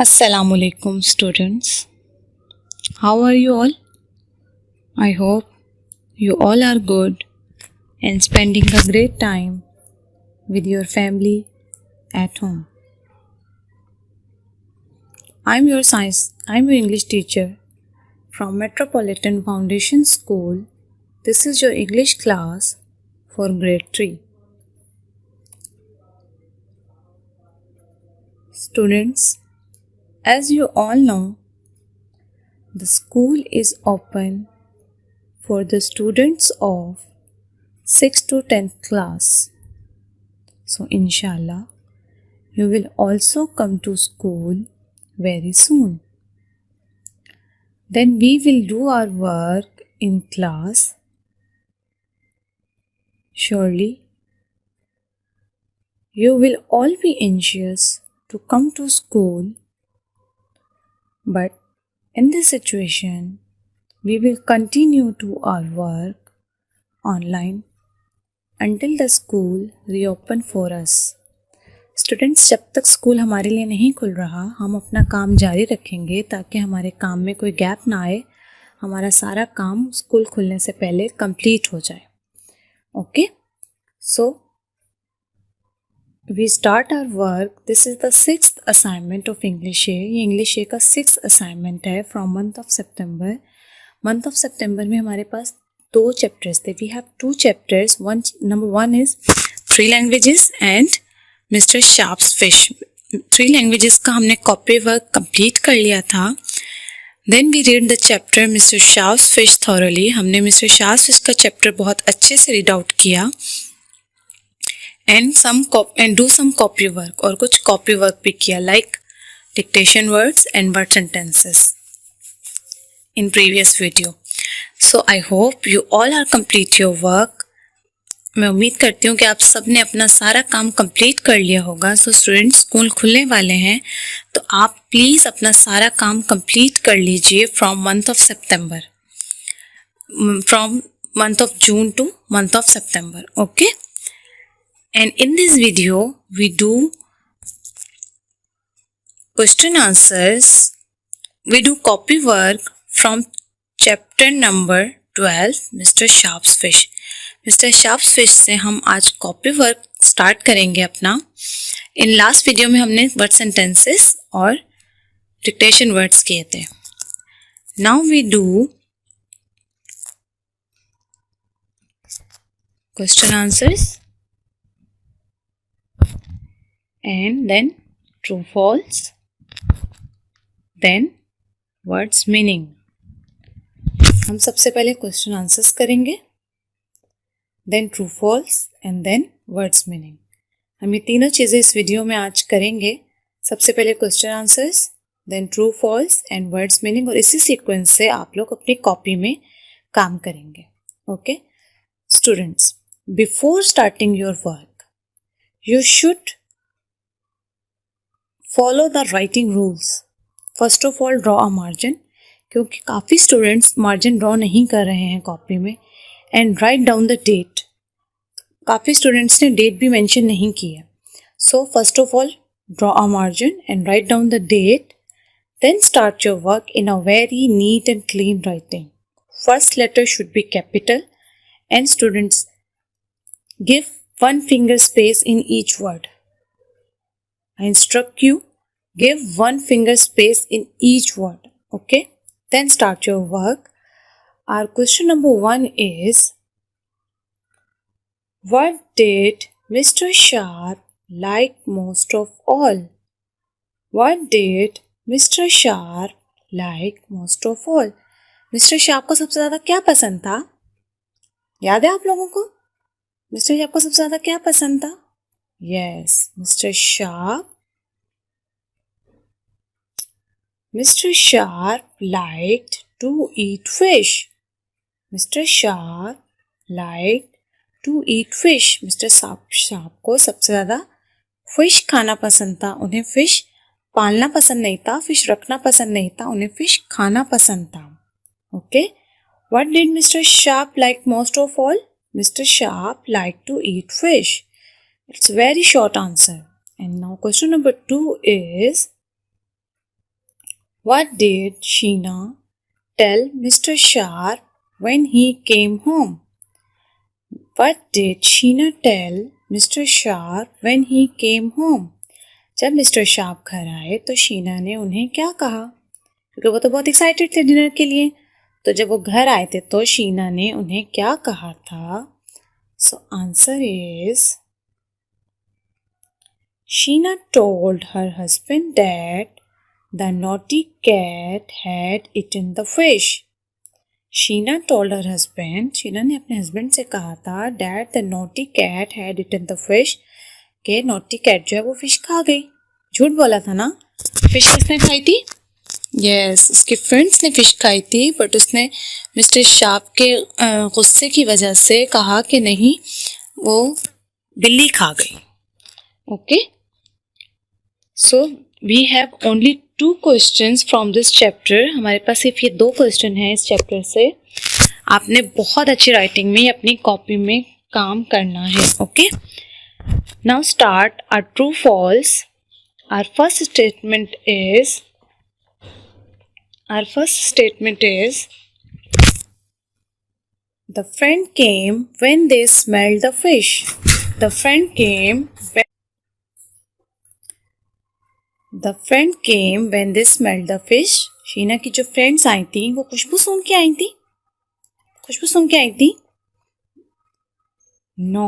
Assalamualaikum students. How are you all? I hope you all are good and spending a great time with your family at home. I'm your English teacher from Metropolitan Foundation School. This is your English class for grade 3. Students, as you all know, the school is open for the students of 6th to 10th class. So inshallah, you will also come to school very soon. Then we will do our work in class. Surely, you will all be anxious to come to school, but in this situation, we will continue to our work online until the school reopen for us. Students, जब तक school हमारे लिए नहीं खुल रहा, हम अपना काम जारी रखेंगे ताकि हमारे काम में कोई गैप ना आए, हमारा सारा काम स्कूल खुलने से पहले कंप्लीट हो जाए. Okay, so we start our work. This is the 6th assignment of English A. ये इंग्लिश ए का 6th असाइनमेंट है from month of September. Month of September में हमारे पास 2 चैप्टर्स थे. We have 2 chapters. Number 1 is 3 languages and mister Sharp's fish. 3 languages का हमने copy work complete कर लिया था. Then we read the chapter mister Sharp's fish thoroughly. हमने मिस्टर शार्प्स फिश का चैप्टर बहुत अच्छे से रीड आउट किया and do some copy work, और कुछ कॉपी वर्क भी किया like dictation words and word sentences in previous video. So I hope you all are complete your work. मैं उम्मीद करती हूँ कि आप सब ने अपना सारा काम कंप्लीट कर लिया होगा. सो स्टूडेंट्स, स्कूल खुलने वाले हैं तो आप प्लीज़ अपना सारा काम कंप्लीट कर लीजिए from month of September, from month of June to month of September. Okay, and in this video we do question answers, we do copy work from chapter number 12 mister Sharp's fish. Mister Sharp's fish से हम आज copy work start करेंगे अपना. In last video में हमने word sentences और dictation words किए थे. Now we do question answers and then true false, then words meaning. हम सबसे पहले क्वेश्चन आंसर्स करेंगे, then true false and then words meaning. हम ये तीनों चीज़ें इस वीडियो में आज करेंगे. सबसे पहले question answers, then true false and words meaning, और इसी सीक्वेंस से आप लोग अपनी कॉपी में काम करेंगे. Okay students, before starting your work you should follow the writing rules. First of all draw a margin, क्योंकि काफ़ी स्टूडेंट्स मार्जिन ड्रॉ नहीं कर रहे हैं कॉपी में. And write down the date. काफ़ी स्टूडेंट्स ने डेट भी मेंशन नहीं की है. So first of all draw a margin and write down the date. Then start your work in a very neat and clean writing. First letter should be capital and students give 1 finger space in each word. I instruct you, give 1 finger space in each word. Okay, then start your work. Our question number 1 is, what did Mr. Sharp like most of all? What did Mr. Sharp like most of all? Mr. Sharp को सबसे ज़्यादा क्या पसंद था? याद है आप लोगों को? Mr. Sharp को सबसे ज़्यादा क्या पसंद था? Yes, Mr. Sharp liked to eat fish. Mr. Sharp liked to eat fish. Mr. Sharp को सबसे ज़्यादा फिश खाना पसंद था. उन्हें फिश पालना पसंद नहीं था, फिश रखना पसंद नहीं था, उन्हें फिश खाना पसंद था. Okay, what did Mr. Sharp like most of all? Mr. Sharp liked to eat fish. It's a very short answer. And now question number 2 is, What did Sheena tell Mr. Sharp when he came home? What did Sheena tell Mr. Sharp when he came home? जब mister sharp घर आए तो शीना ने उन्हें क्या कहा, क्योंकि वो तो बहुत एक्साइटेड थे डिनर के लिए। तो जब वो घर आए थे तो शीना ने उन्हें क्या कहा था? So answer is Sheena told her husband that the naughty cat had eaten the fish. Sheena told her husband, Sheena ने अपने हस्बैंड से कहा था that the naughty cat had eaten the fish, कि naughty cat जो है वो फिश खा गई। झूठ बोला था ना। फिश किसने खाई थी? यस, उसके फ्रेंड्स ने फिश खाई थी, बट उसने मिस्टर शार्प के गुस्से की वजह से कहा कि नहीं, वो बिल्ली खा गई। Okay, so we have only 2 questions from this chapter. हमारे पास सिर्फ ये 2 क्वेश्चन हैं इस चैप्टर से। आपने बहुत अच्छी राइटिंग में अपनी कॉपी में काम करना है। Okay, now start our true false. Our first statement is the friend came when they smelled the fish. The friend came when they smelled the fish. Sheena की जो फ्रेंड्स आई थी वो खुशबू सूंघ के आई थी। No,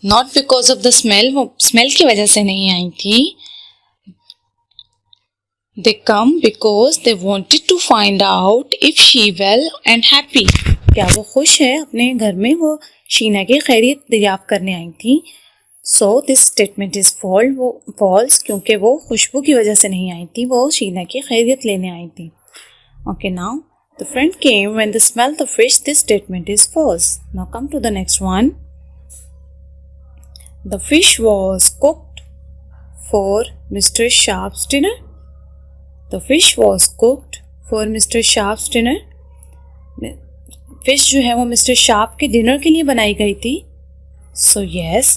not because of the smell, वो smell की वजह से नहीं आई थी। They come because they wanted to find out if she well and happy. क्या वो खुश है अपने घर में, वो शीना की खैरियत दरियाफ्त करने आई थी। So this statement is false क्योंकि वो खुशबू की वजह से नहीं आई थी, वो शीना की खैरियत लेने आई थी। Okay, now the friend came when they smelled the fish. This statement is false. Now come to the next one. The fish was cooked for Mr. Sharp's dinner. The fish was cooked for Mr. Sharp's dinner. Fish जो है वो mister sharp के dinner के लिए बनाई गई थी। So yes,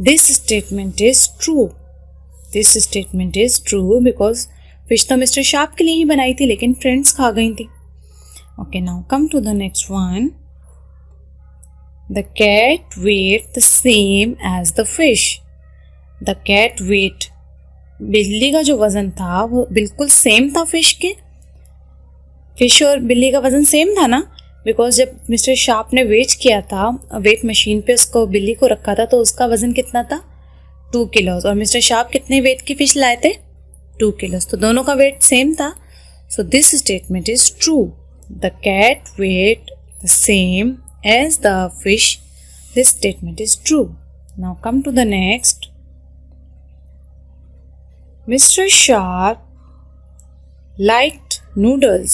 this statement is true. This statement is true because fish तो मिस्टर शार्प के लिए ही बनाई थी, लेकिन फ्रेंड्स खा गई थी। Okay, now come to the next one. The cat weighed the same as the fish. The cat weighed, बिल्ली का जो वज़न था वो बिल्कुल सेम था फिश के। फिश और बिल्ली का वज़न सेम था ना, बिकॉज जब मिस्टर शार्प ने वेट किया था, वेट मशीन पे उसको बिल्ली को रखा था, तो उसका वज़न कितना था? 2 किलोज। और मिस्टर शार्प कितने वेट की फ़िश लाए थे? 2 किलोज। तो दोनों का वेट सेम था। So this statement is true. The cat weight the same as the fish. This statement is true. Now come to the next. Mr. Sharp liked noodles.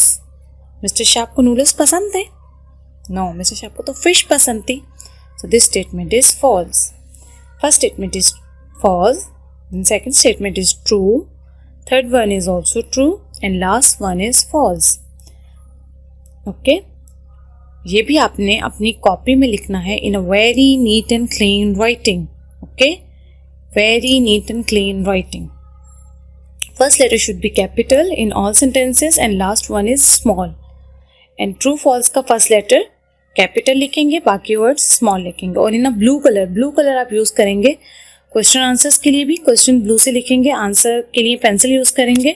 Mister Sharp को noodles पसंद थे? No, mister Sharp को तो fish पसंद थी। So this statement is false. First statement is false, and second statement is true, third one is also true, and last one is false. Okay? ये भी आपने अपनी कॉपी में लिखना है in a very neat and clean writing. Okay? Very neat and clean writing. First letter should be capital in all sentences and last one is small. And true false का first letter capital लिखेंगे, बाकी words small लिखेंगे। और in blue colour आप use करेंगे question answers के लिए भी। क्वेश्चन ब्लू से लिखेंगे, आंसर के लिए पेंसिल यूज़ करेंगे।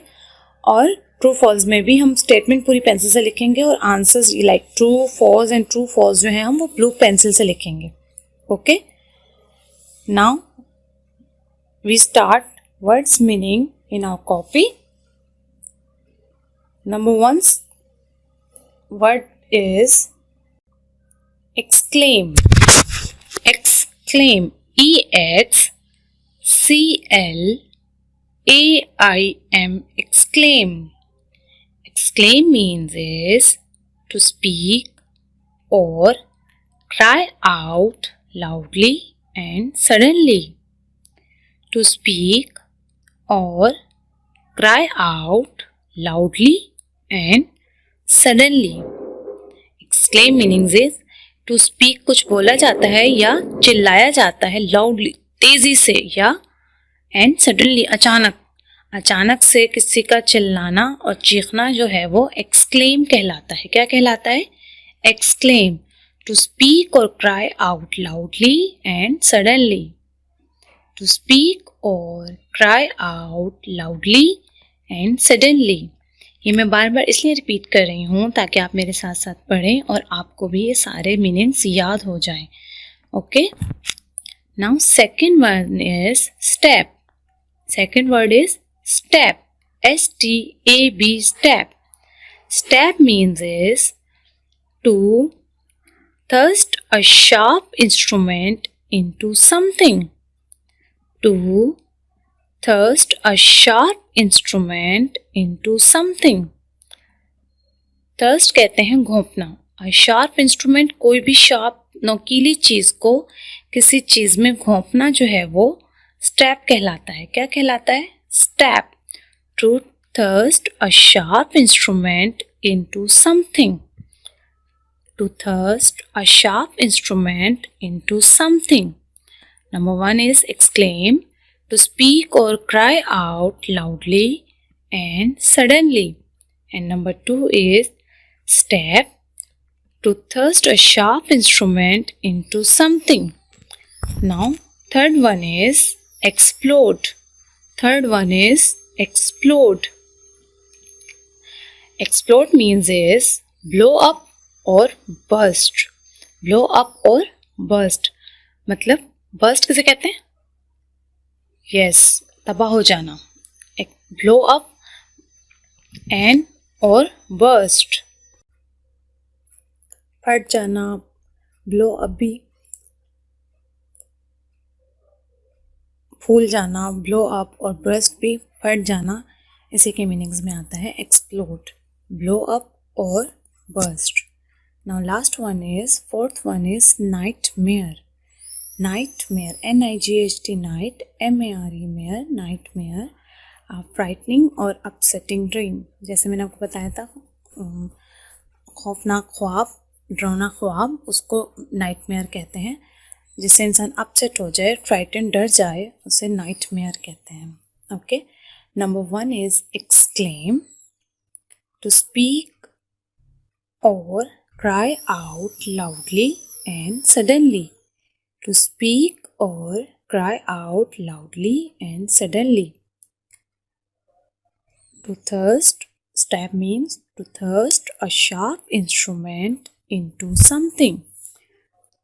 और ट्रू फॉल्स में भी हम स्टेटमेंट पूरी पेंसिल से लिखेंगे और answers like true false and true false जो है हम वो ब्लू पेंसिल से लिखेंगे। Okay, now we start words meaning in our copy. Number 1 word is exclaim. Exclaim. E-X-C-L-A-I-M. Exclaim. Exclaim means is to speak or cry out loudly and suddenly. To speak or cry out loudly and suddenly. Exclaim meanings is to speak, कुछ बोला जाता है या चिल्लाया जाता है loudly तेजी से, या and suddenly अचानक से किसी का चिल्लाना और चीखना जो है वो एक्सक्लेम कहलाता है। क्या कहलाता है? Exclaim. To speak or cry out loudly and suddenly. To speak or cry out loudly and suddenly. ये मैं बार बार इसलिए रिपीट कर रही हूँ ताकि आप मेरे साथ साथ पढ़ें और आपको भी ये सारे मीनिंग्स याद हो जाएं। Okay, now second one is step. Second word is step. S-T-A-B, step. Step means is to thrust a sharp instrument into something. To thrust a sharp instrument into something. Thrust कहते हैं घोंपना। A sharp instrument कोई भी sharp नोकीली चीज को किसी चीज में घोंपना जो है वो स्टेप कहलाता है। क्या कहलाता है? Stab. To thrust a sharp instrument into something. To thrust a sharp instrument into something. Number one is exclaim, to speak or cry out loudly and suddenly. And number two is stab, to thrust a sharp instrument into something. Now third one is explode. Third one is explode. Explode means is blow up or burst. Blow up or burst. मतलब burst किसे कहते हैं? Yes, तबाह हो जाना। Blow up and or burst. फट जाना, blow up भी फूल जाना, ब्लो अप और बर्स्ट भी फट जाना, इसी के मीनिंग्स में आता है एक्सप्लोड, ब्लो अप और burst. Now last one is, fourth one is nightmare. Nightmare, N-I-G-H-T, night, M-A-R-E, mayor, nightmare, frightening और अपसेटिंग ड्रीम। जैसे मैंने आपको बताया था, खौफनाक ख्वाब, डरावना ख्वाब, उसको नाइटमेयर कहते हैं। जिससे इंसान अपसेट हो जाए, फ्राइटन, डर जाए, उसे नाइटमेयर कहते हैं। Okay, number one is exclaim, to speak or cry out loudly and suddenly. To speak or cry out loudly and suddenly. To thrust, stab means to thrust a sharp instrument into something.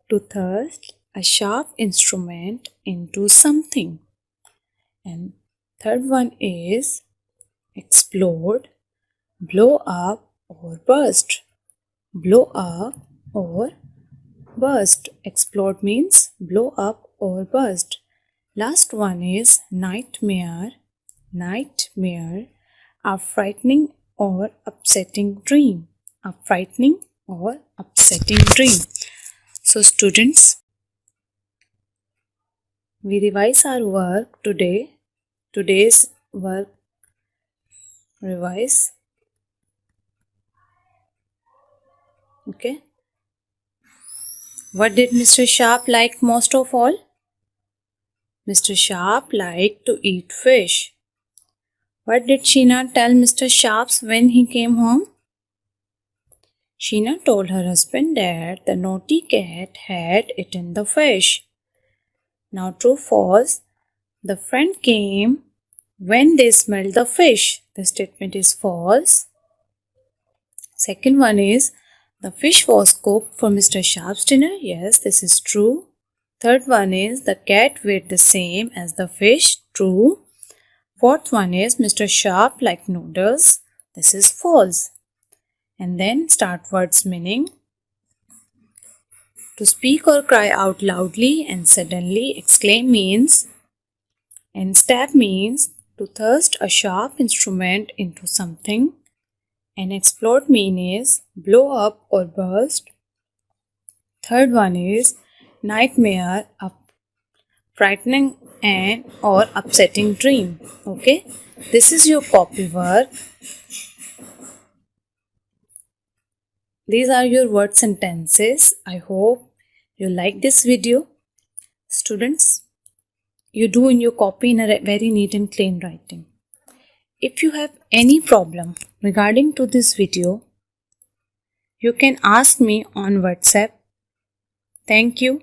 To thrust a sharp instrument into something. And third one is explode, blow up or burst. Blow up or burst. Explode means blow up or burst. Last one is nightmare. Nightmare, a frightening or upsetting dream. A frightening or upsetting dream. So students, we revise our work today. Today's work revise. Okay. What did Mr. Sharp like most of all? Mr. Sharp liked to eat fish. What did Sheena tell Mr. Sharp when he came home? Sheena told her husband that the naughty cat had eaten the fish. Now true, false. The friend came when they smelled the fish. The statement is false. Second one is, the fish was cooked for Mr. Sharp's dinner. Yes, this is true. Third one is, the cat weighed the same as the fish. True. Fourth one is, Mr. Sharp liked noodles. This is false. And then start words meaning. To speak or cry out loudly and suddenly. Exclaim means, and stab means to thrust a sharp instrument into something. And explode mean is blow up or burst. Third one is nightmare, a frightening and or upsetting dream. Okay, this is your copy work. These are your word sentences. I hope you like this video. Students, you do in your copy in a very neat and clean writing. If you have any problem regarding to this video, you can ask me on WhatsApp. Thank you.